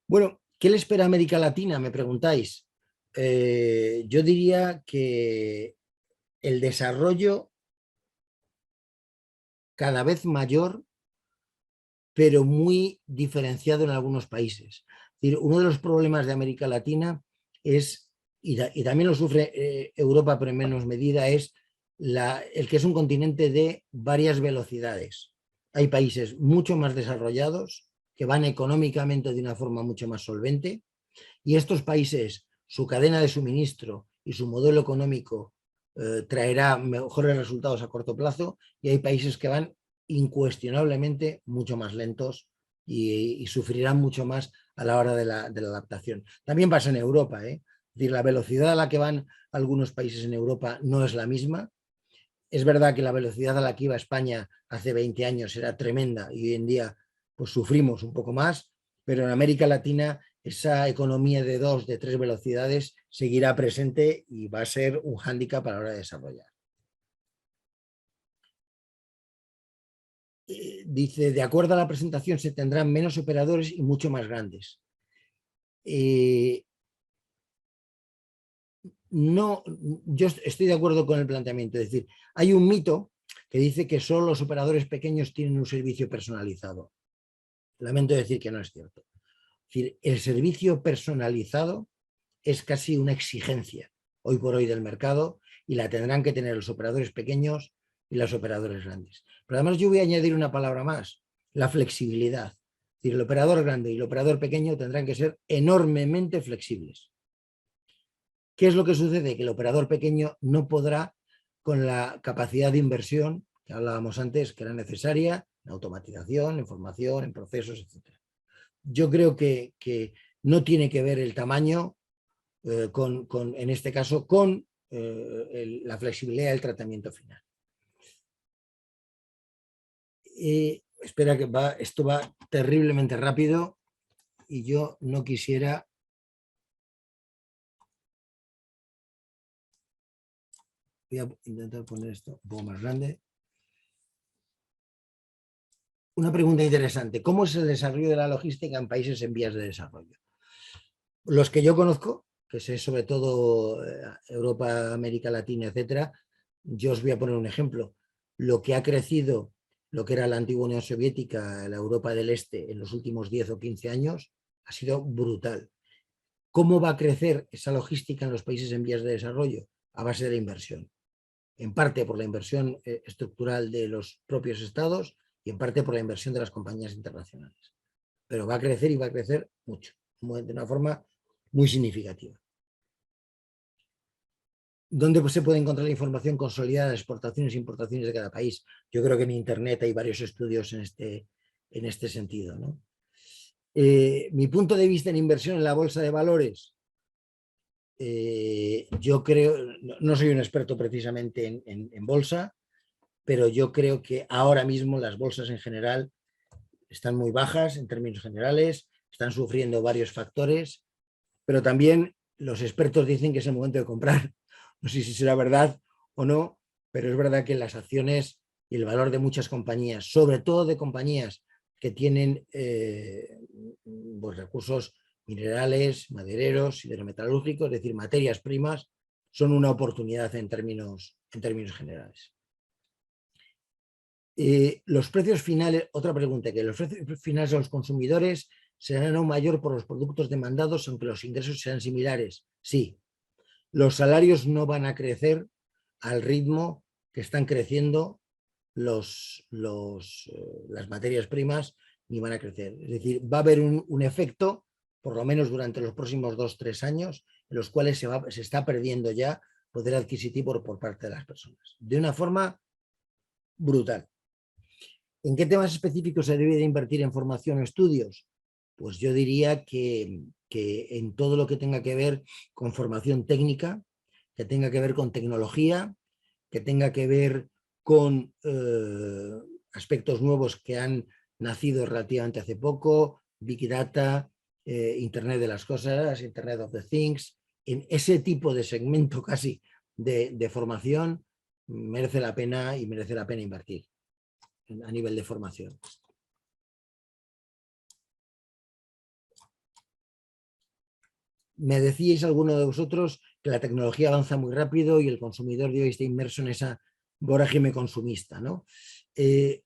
Bueno, ¿qué le espera a América Latina? Me preguntáis. Yo diría que el desarrollo cada vez mayor, pero muy diferenciado en algunos países. Es decir, uno de los problemas de América Latina es, y también lo sufre Europa, pero en menos medida, es el que es un continente de varias velocidades. Hay países mucho más desarrollados que van económicamente de una forma mucho más solvente, y estos países, su cadena de suministro y su modelo económico traerá mejores resultados a corto plazo, y hay países que van incuestionablemente mucho más lentos y sufrirán mucho más a la hora de la adaptación. También pasa en Europa, Es decir, la velocidad a la que van algunos países en Europa no es la misma. Es verdad que la velocidad a la que iba España hace 20 años era tremenda y hoy en día pues sufrimos un poco más, pero en América Latina esa economía de 2, de 3 velocidades seguirá presente y va a ser un hándicap a la hora de desarrollar. Dice, de acuerdo a la presentación se tendrán menos operadores y mucho más grandes. No, yo estoy de acuerdo con el planteamiento, es decir, hay un mito que dice que solo los operadores pequeños tienen un servicio personalizado. Lamento decir que no es cierto. Es decir, el servicio personalizado es casi una exigencia hoy por hoy del mercado y la tendrán que tener los operadores pequeños y los operadores grandes. Pero además yo voy a añadir una palabra más, la flexibilidad. Es decir, el operador grande y el operador pequeño tendrán que ser enormemente flexibles. ¿Qué es lo que sucede? Que el operador pequeño no podrá, con la capacidad de inversión que hablábamos antes, que era necesaria, en automatización, en formación, en procesos, etc. Yo creo que no tiene que ver el tamaño, en este caso, con la flexibilidad del tratamiento final. Espera que esto va terriblemente rápido y yo no quisiera... Voy a intentar poner esto un poco más grande. Una pregunta interesante. ¿Cómo es el desarrollo de la logística en países en vías de desarrollo? Los que yo conozco, que sé sobre todo Europa, América Latina, etcétera, yo os voy a poner un ejemplo. Lo que ha crecido lo que era la antigua Unión Soviética, la Europa del Este, en los últimos 10 o 15 años, ha sido brutal. ¿Cómo va a crecer esa logística en los países en vías de desarrollo? A base de la inversión. En parte por la inversión estructural de los propios estados y en parte por la inversión de las compañías internacionales. Pero va a crecer y va a crecer mucho, de una forma muy significativa. ¿Dónde se puede encontrar la información consolidada de exportaciones e importaciones de cada país? Yo creo que en Internet hay varios estudios en este sentido, ¿no? Mi punto de vista en inversión en la bolsa de valores, yo creo, no soy un experto precisamente en bolsa, pero yo creo que ahora mismo las bolsas en general están muy bajas en términos generales, están sufriendo varios factores, pero también los expertos dicen que es el momento de comprar. No sé si será verdad o no, pero es verdad que las acciones y el valor de muchas compañías, sobre todo de compañías que tienen pues recursos minerales, madereros, hidrometalúrgicos, es decir, materias primas, son una oportunidad en términos generales. Los precios finales, otra pregunta, que los precios finales a los consumidores serán aún mayor por los productos demandados, aunque los ingresos sean similares. Sí, los salarios no van a crecer al ritmo que están creciendo las materias primas, ni van a crecer. Es decir, va a haber un efecto, por lo menos durante los próximos 2-3 años, en los cuales se está perdiendo ya poder adquisitivo por parte de las personas, de una forma brutal. ¿En qué temas específicos se debe de invertir en formación o estudios? Pues yo diría que en todo lo que tenga que ver con formación técnica, que tenga que ver con tecnología, que tenga que ver con aspectos nuevos que han nacido relativamente hace poco, Big Data, Internet de las cosas, Internet of the Things, en ese tipo de segmento casi de formación merece la pena invertir a nivel de formación. Me decíais alguno de vosotros que la tecnología avanza muy rápido y el consumidor de hoy está inmerso en esa vorágine consumista, ¿no? Desde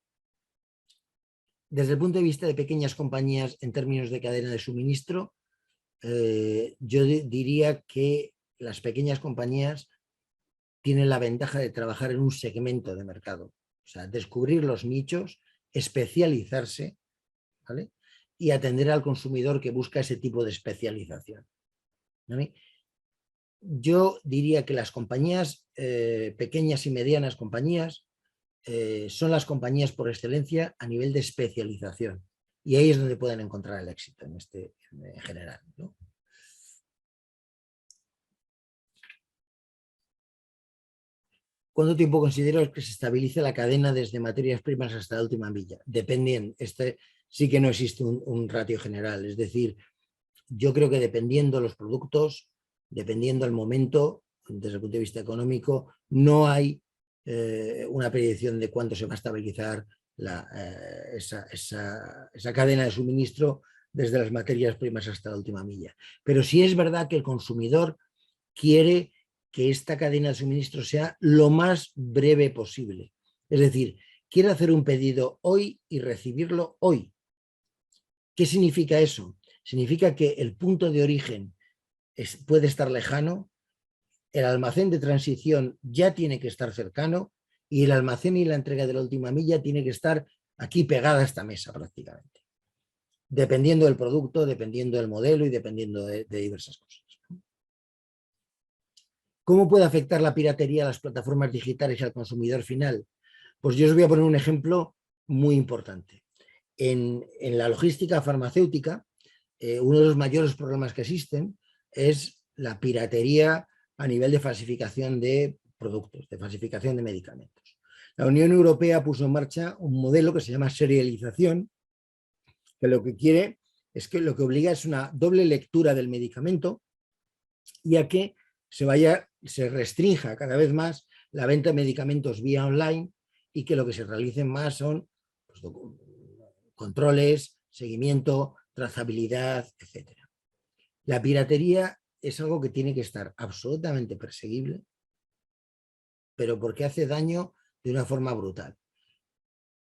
el punto de vista de pequeñas compañías en términos de cadena de suministro, yo diría que las pequeñas compañías tienen la ventaja de trabajar en un segmento de mercado, o sea, descubrir los nichos, especializarse, ¿vale? Y atender al consumidor que busca ese tipo de especialización, ¿vale? Yo diría que las compañías, pequeñas y medianas compañías, son las compañías por excelencia a nivel de especialización. Y ahí es donde pueden encontrar el éxito en general, ¿no? ¿Cuánto tiempo considero que se estabilice la cadena desde materias primas hasta la última milla? Dependiendo, sí que no existe un ratio general. Es decir, yo creo que dependiendo los productos, dependiendo el momento, desde el punto de vista económico, no hay una predicción de cuánto se va a estabilizar esa cadena de suministro desde las materias primas hasta la última milla. Pero sí es verdad que el consumidor quiere que esta cadena de suministro sea lo más breve posible. Es decir, quiere hacer un pedido hoy y recibirlo hoy. ¿Qué significa eso? Significa que el punto de origen puede estar lejano, el almacén de transición ya tiene que estar cercano y el almacén y la entrega de la última milla tiene que estar aquí pegada a esta mesa prácticamente, dependiendo del producto, dependiendo del modelo y dependiendo de diversas cosas. ¿Cómo puede afectar la piratería a las plataformas digitales y al consumidor final? Pues yo os voy a poner un ejemplo muy importante. En la logística farmacéutica, uno de los mayores problemas que existen es la piratería a nivel de falsificación de productos, de falsificación de medicamentos. La Unión Europea puso en marcha un modelo que se llama serialización, que lo que quiere es que lo que obliga es una doble lectura del medicamento y a que se restrinja cada vez más la venta de medicamentos vía online y que lo que se realicen más son pues, controles, seguimiento, trazabilidad, etc. La piratería es algo que tiene que estar absolutamente perseguible, pero porque hace daño de una forma brutal.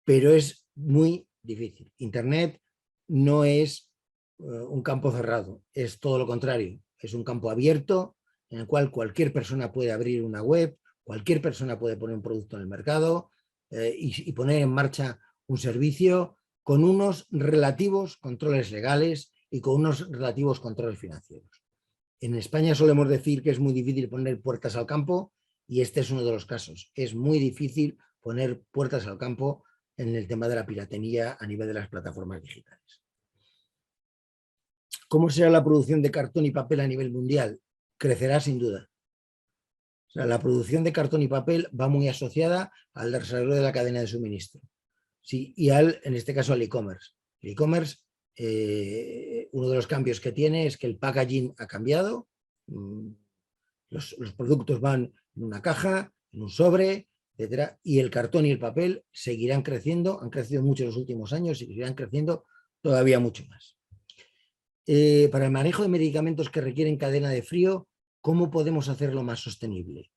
pero es muy difícil. Internet no es un campo cerrado, es todo lo contrario, es un campo abierto en el cual cualquier persona puede abrir una web, cualquier persona puede poner un producto en el mercado y poner en marcha un servicio con unos relativos controles legales y con unos relativos controles financieros. En España solemos decir que es muy difícil poner puertas al campo y este es uno de los casos. Es muy difícil poner puertas al campo en el tema de la piratería a nivel de las plataformas digitales. ¿Cómo será la producción de cartón y papel a nivel mundial? Crecerá sin duda. O sea, la producción de cartón y papel va muy asociada al desarrollo de la cadena de suministro. Sí, y en este caso al e-commerce. El e-commerce, uno de los cambios que tiene es que el packaging ha cambiado. Los productos van en una caja, en un sobre, etcétera, y el cartón y el papel seguirán creciendo, han crecido mucho en los últimos años y seguirán creciendo todavía mucho más. Para el manejo de medicamentos que requieren cadena de frío, ¿cómo podemos hacerlo más sostenible?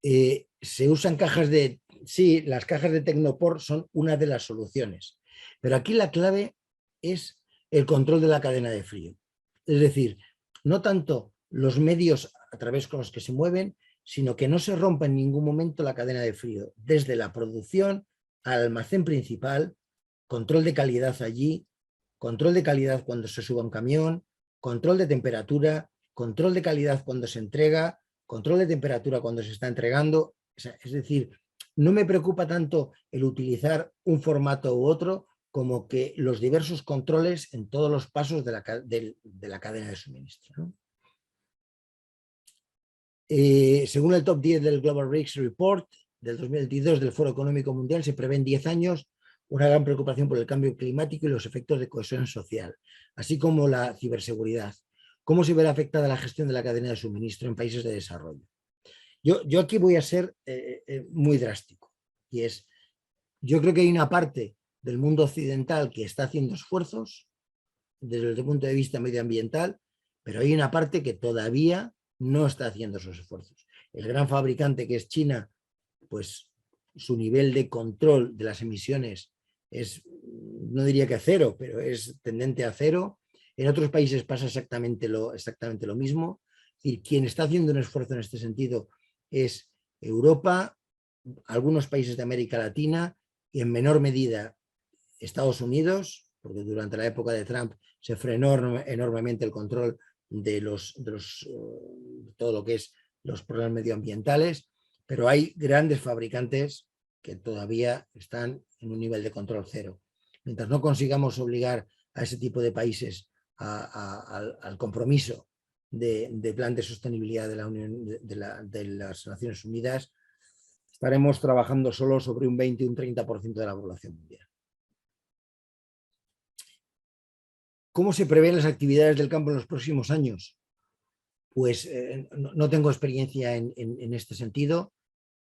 Se usan cajas de... Sí, las cajas de Tecnopor son una de las soluciones, pero aquí la clave es el control de la cadena de frío. Es decir, no tanto los medios a través con los que se mueven, sino que no se rompa en ningún momento la cadena de frío, desde la producción al almacén principal, control de calidad allí, control de calidad cuando se suba un camión, control de temperatura, control de calidad cuando se entrega, control de temperatura cuando se está entregando. Es decir, no me preocupa tanto el utilizar un formato u otro como que los diversos controles en todos los pasos de la cadena de suministro, ¿no? Según el top 10 del Global Risks Report del 2022 del Foro Económico Mundial, se prevé en 10 años una gran preocupación por el cambio climático y los efectos de cohesión social, así como la ciberseguridad. ¿Cómo se verá afectada la gestión de la cadena de suministro en países de desarrollo? Yo aquí voy a ser muy drástico, y es, yo creo que hay una parte del mundo occidental que está haciendo esfuerzos desde el punto de vista medioambiental, pero hay una parte que todavía no está haciendo esos esfuerzos. El gran fabricante que es China, pues su nivel de control de las emisiones es, no diría que cero, pero es tendente a cero. En otros países pasa exactamente lo mismo. Es decir, quien está haciendo un esfuerzo en este sentido es Europa, algunos países de América Latina y en menor medida Estados Unidos, porque durante la época de Trump se frenó enormemente el control de todo lo que es los problemas medioambientales, pero hay grandes fabricantes que todavía están en un nivel de control cero. Mientras no consigamos obligar a ese tipo de países al compromiso de plan de sostenibilidad de la Unión de las Naciones Unidas, estaremos trabajando solo sobre un 20 y un 30% de la población mundial. ¿Cómo se prevén las actividades del campo en los próximos años? Pues no tengo experiencia en este sentido,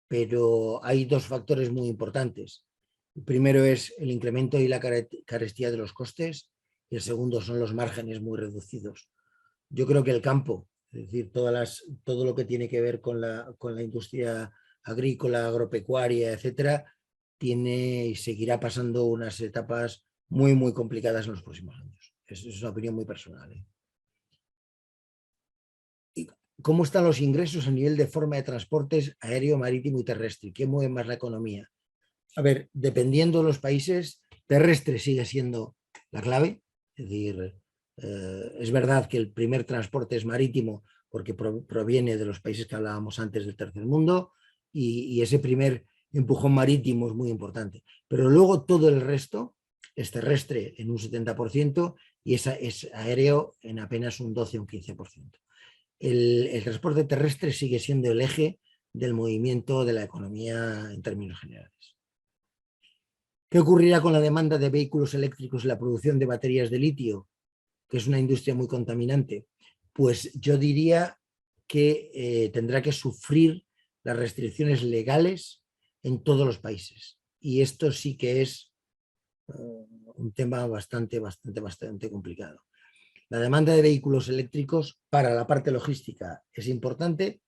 pero hay dos factores muy importantes. El primero es el incremento y la carestía de los costes, y el segundo son los márgenes muy reducidos. Yo creo que el campo, es decir, todo lo que tiene que ver con la industria agrícola, agropecuaria, etcétera, tiene y seguirá pasando unas etapas muy, muy complicadas en los próximos años. Es una opinión muy personal, ¿eh? ¿Y cómo están los ingresos a nivel de forma de transportes aéreo, marítimo y terrestre? ¿Qué mueve más la economía? A ver, dependiendo de los países, terrestre sigue siendo la clave. Es decir, es verdad que el primer transporte es marítimo porque proviene de los países que hablábamos antes del tercer mundo y ese primer empujón marítimo es muy importante. Pero luego todo el resto es terrestre en un 70% y es aéreo en apenas un 12 o un 15%. El transporte terrestre sigue siendo el eje del movimiento de la economía en términos generales. ¿Qué ocurrirá con la demanda de vehículos eléctricos y la producción de baterías de litio, que es una industria muy contaminante? Pues yo diría que tendrá que sufrir las restricciones legales en todos los países. Y esto sí que es un tema bastante complicado. La demanda de vehículos eléctricos para la parte logística es importante,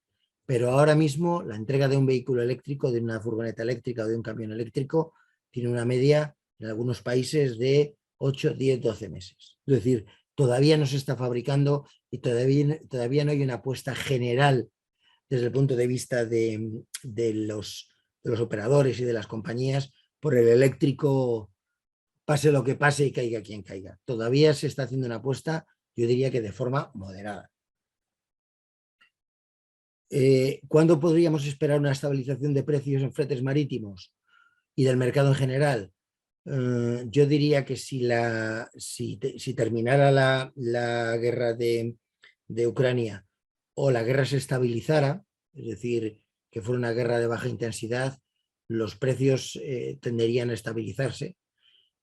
pero ahora mismo la entrega de un vehículo eléctrico, de una furgoneta eléctrica o de un camión eléctrico, tiene una media en algunos países de 8, 10, 12 meses. Es decir, todavía no se está fabricando y todavía no hay una apuesta general desde el punto de vista de los operadores y de las compañías por el eléctrico, pase lo que pase y caiga quien caiga. Todavía se está haciendo una apuesta, yo diría que de forma moderada. ¿Cuándo podríamos esperar una estabilización de precios en fletes marítimos y del mercado en general? Yo diría que si terminara la guerra de Ucrania o la guerra se estabilizara, es decir, que fuera una guerra de baja intensidad, los precios tenderían a estabilizarse.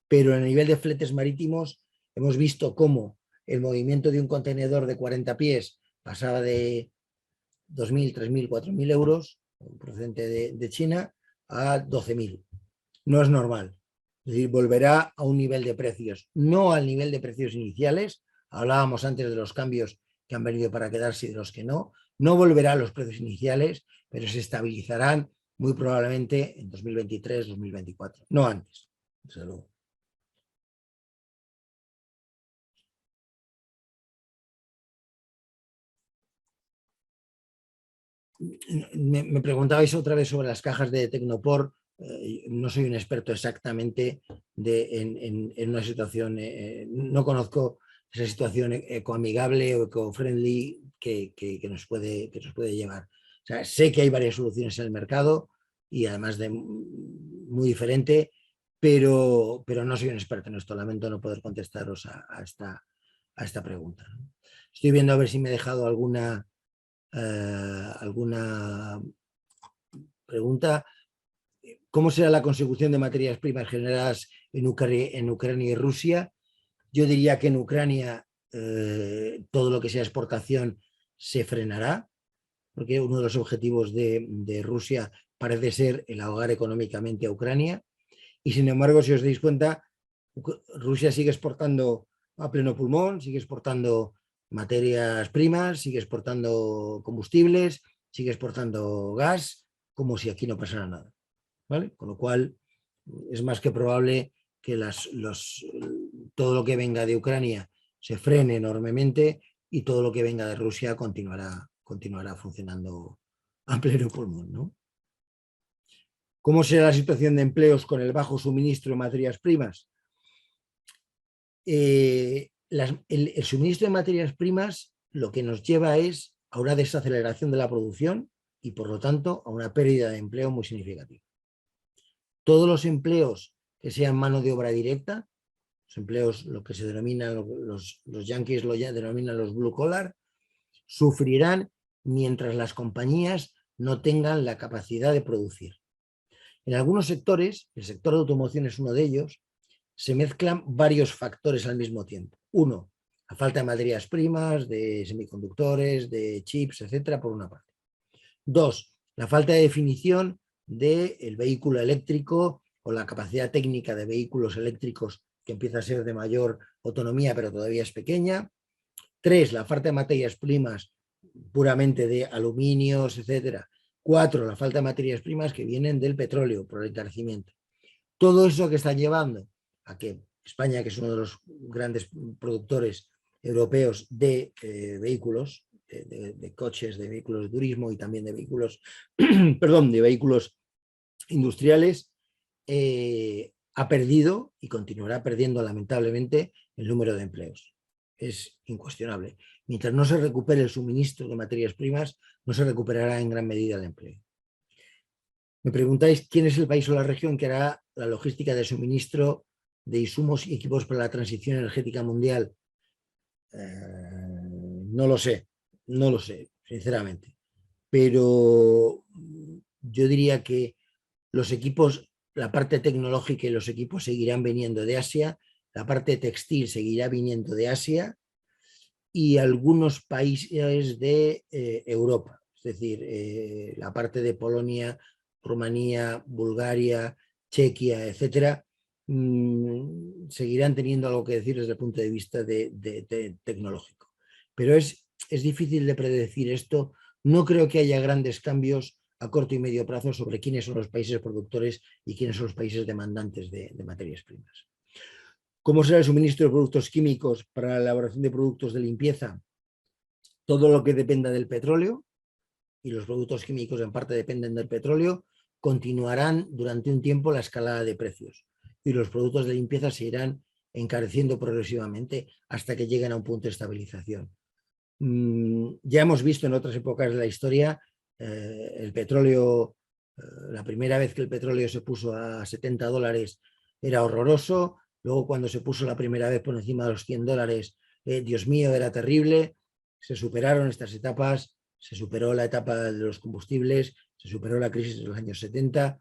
Pero a nivel de fletes marítimos hemos visto cómo el movimiento de un contenedor de 40 pies pasaba de 2.000, 3.000, 4.000 euros, procedente de China, a 12.000. No es normal. Es decir, volverá a un nivel de precios, no al nivel de precios iniciales. Hablábamos antes de los cambios que han venido para quedarse y de los que no. No volverá a los precios iniciales, pero se estabilizarán muy probablemente en 2023, 2024. No antes, desde luego. Me preguntabais otra vez sobre las cajas de Tecnopor. No soy un experto exactamente en una situación, no conozco esa situación ecoamigable o eco-friendly que nos puede llevar. O sea, sé que hay varias soluciones en el mercado y además de muy diferente, pero no soy un experto en esto. Lamento no poder contestaros a esta pregunta. Estoy viendo a ver si me he dejado alguna pregunta. ¿Cómo será la consecución de materias primas generadas en Ucrania y Rusia? Yo diría que en Ucrania todo lo que sea exportación se frenará, porque uno de los objetivos de Rusia parece ser el ahogar económicamente a Ucrania. Y sin embargo, si os dais cuenta, Rusia sigue exportando a pleno pulmón, sigue exportando materias primas, sigue exportando combustibles, sigue exportando gas, como si aquí no pasara nada. ¿Vale? Con lo cual, es más que probable que todo lo que venga de Ucrania se frene enormemente y todo lo que venga de Rusia continuará funcionando a pleno pulmón, ¿no? ¿Cómo será la situación de empleos con el bajo suministro de materias primas? El suministro de materias primas lo que nos lleva es a una desaceleración de la producción y por lo tanto a una pérdida de empleo muy significativa. Todos los empleos que sean mano de obra directa, los empleos, lo que se denominan, los yanquis lo denominan los blue collar, sufrirán mientras las compañías no tengan la capacidad de producir. En algunos sectores, el sector de automoción es uno de ellos, se mezclan varios factores al mismo tiempo. Uno, la falta de materias primas, de semiconductores, de chips, etcétera, por una parte. Dos, la falta de definición del vehículo eléctrico o la capacidad técnica de vehículos eléctricos que empieza a ser de mayor autonomía, pero todavía es pequeña. Tres, la falta de materias primas puramente de aluminios, etcétera. Cuatro, la falta de materias primas que vienen del petróleo por el encarecimiento. Todo eso que está llevando a que España, que es uno de los grandes productores europeos de vehículos, de coches, de vehículos de turismo y también de vehículos, perdón, de vehículos industriales, ha perdido y continuará perdiendo lamentablemente el número de empleos. Es incuestionable. Mientras no se recupere el suministro de materias primas, no se recuperará en gran medida el empleo. Me preguntáis quién es el país o la región que hará la logística de suministro de insumos y equipos para la transición energética mundial. No lo sé, sinceramente. Pero yo diría que los equipos, la parte tecnológica y los equipos seguirán viniendo de Asia, la parte textil seguirá viniendo de Asia y algunos países de Europa, es decir, la parte de Polonia, Rumanía, Bulgaria, Chequia, etcétera, seguirán teniendo algo que decir desde el punto de vista tecnológico. Pero es difícil de predecir esto. No creo que haya grandes cambios a corto y medio plazo sobre quiénes son los países productores y quiénes son los países demandantes de materias primas. ¿Cómo será el suministro de productos químicos para la elaboración de productos de limpieza? Todo lo que dependa del petróleo, y los productos químicos en parte dependen del petróleo, continuarán durante un tiempo la escalada de precios y los productos de limpieza se irán encareciendo progresivamente hasta que lleguen a un punto de estabilización. Ya hemos visto en otras épocas de la historia el petróleo, la primera vez que el petróleo se puso a $70 era horroroso, luego cuando se puso la primera vez por encima de los $100, Dios mío, era terrible. Se superaron estas etapas, se superó la etapa de los combustibles, se superó la crisis de los años 70,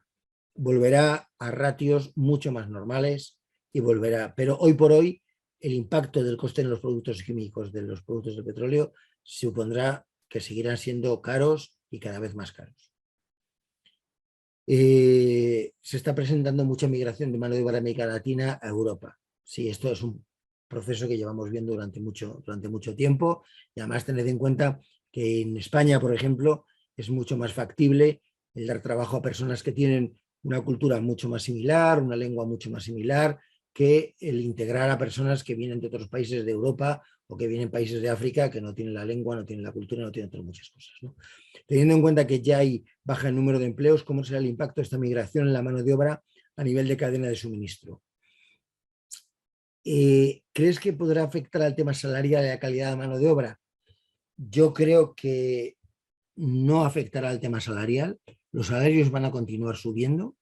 volverá a ratios mucho más normales y volverá, pero hoy por hoy el impacto del coste en los productos químicos de los productos de petróleo supondrá que seguirán siendo caros y cada vez más caros. Se está presentando mucha migración de mano de obra de América Latina a Europa. Sí, esto es un proceso que llevamos viendo durante mucho tiempo y además tened en cuenta que en España, por ejemplo, es mucho más factible el dar trabajo a personas que tienen una cultura mucho más similar, una lengua mucho más similar, que el integrar a personas que vienen de otros países de Europa o que vienen de países de África que no tienen la lengua, no tienen la cultura, no tienen otras muchas cosas, ¿no? Teniendo en cuenta que ya hay baja el número de empleos, ¿cómo será el impacto de esta migración en la mano de obra a nivel de cadena de suministro? ¿Crees que podrá afectar al tema salarial y a la calidad de mano de obra? Yo creo que no afectará al tema salarial. Los salarios van a continuar subiendo.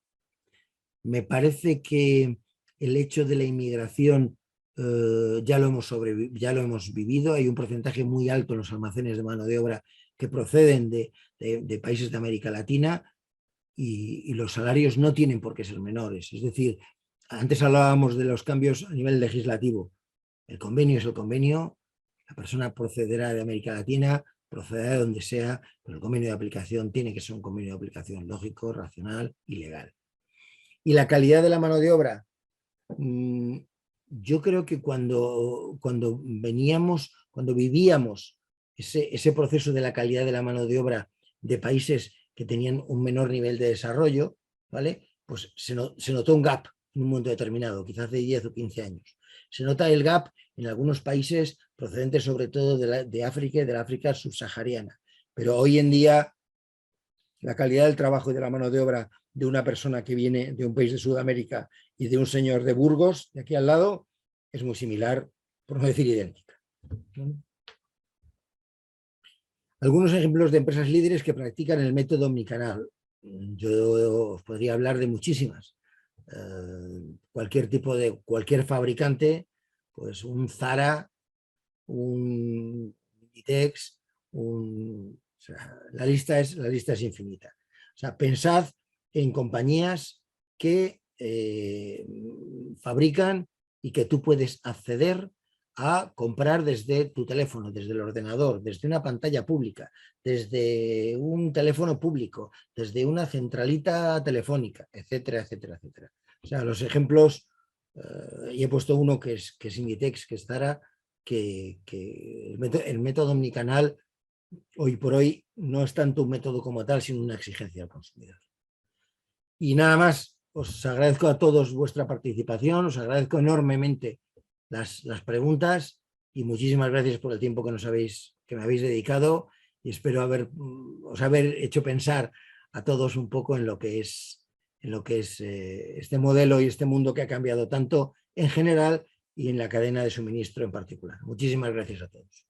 Me parece que el hecho de la inmigración ya lo hemos vivido. Hay un porcentaje muy alto en los almacenes de mano de obra que proceden de países de América Latina y los salarios no tienen por qué ser menores. Es decir, antes hablábamos de los cambios a nivel legislativo. El convenio es el convenio, la persona procederá de América Latina, procederá de donde sea, pero el convenio de aplicación tiene que ser un convenio de aplicación lógico, racional y legal. Y la calidad de la mano de obra, yo creo que cuando vivíamos ese proceso de la calidad de la mano de obra de países que tenían un menor nivel de desarrollo, ¿vale? Pues se notó un gap en un momento determinado, quizás hace 10 o 15 años. Se nota el gap en algunos países procedentes sobre todo de África y de la África subsahariana. Pero hoy en día la calidad del trabajo y de la mano de obra de una persona que viene de un país de Sudamérica y de un señor de Burgos, de aquí al lado, es muy similar, por no decir idéntica. Algunos ejemplos de empresas líderes que practican el método omnicanal. Yo os podría hablar de muchísimas. Cualquier fabricante, pues un Zara, un Inditex, la lista es infinita. O sea, pensad en compañías que fabrican y que tú puedes acceder a comprar desde tu teléfono, desde el ordenador, desde una pantalla pública, desde un teléfono público, desde una centralita telefónica, etcétera, etcétera, etcétera. O sea, los ejemplos, y he puesto uno que es Inditex, que es Zara, que el método omnicanal hoy por hoy no es tanto un método como tal, sino una exigencia al consumidor. Y nada más, os agradezco a todos vuestra participación, os agradezco enormemente las preguntas y muchísimas gracias por el tiempo que me habéis dedicado y espero os haber hecho pensar a todos un poco en lo que es este modelo y este mundo que ha cambiado tanto en general y en la cadena de suministro en particular. Muchísimas gracias a todos.